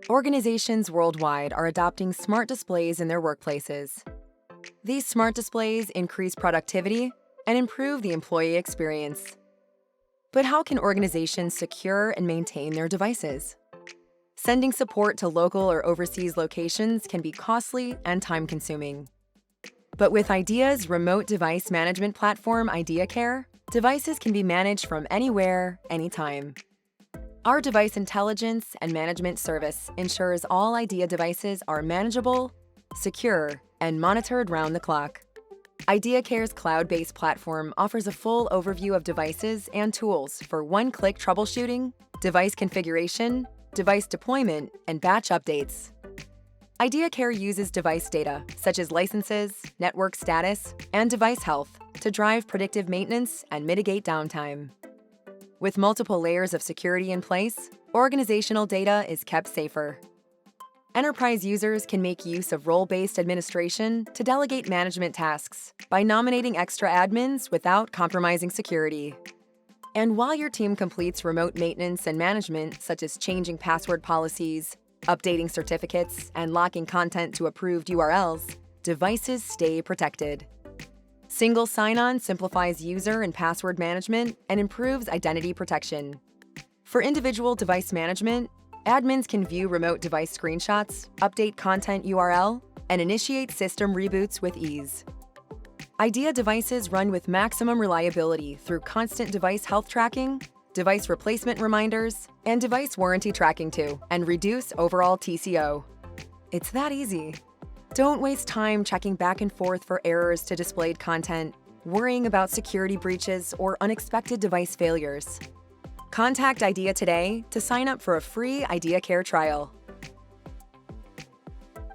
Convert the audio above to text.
Organizations worldwide are adopting smart displays in their workplaces. These smart displays increase productivity and improve the employee experience. But how can organizations secure and maintain their devices? Sending support to local or overseas locations can be costly and time-consuming. But with IAdea's remote device management platform, IAdeaCare, devices can be managed from anywhere, anytime. Our device intelligence and management service ensures all IAdea devices are manageable, secure, and monitored round the clock. IAdeaCare's cloud-based platform offers a full overview of devices and tools for one-click troubleshooting, device configuration, device deployment, and batch updates. IAdeaCare uses device data, such as licenses, network status, and device health, to drive predictive maintenance and mitigate downtime. With multiple layers of security in place, organizational data is kept safer. Enterprise users can make use of role-based administration to delegate management tasks by nominating extra admins without compromising security. And while your team completes remote maintenance and management, such as changing password policies, updating certificates, and locking content to approved URLs, devices stay protected. Single sign-on simplifies user and password management and improves identity protection. For individual device management, admins can view remote device screenshots, update content URL, and initiate system reboots with ease. IAdea devices run with maximum reliability through constant device health tracking, device replacement reminders, and device warranty tracking too, and reduce overall TCO. It's that easy. Don't waste time checking back and forth for errors to displayed content, worrying about security breaches or unexpected device failures. Contact IAdea today to sign up for a free IAdeaCare trial.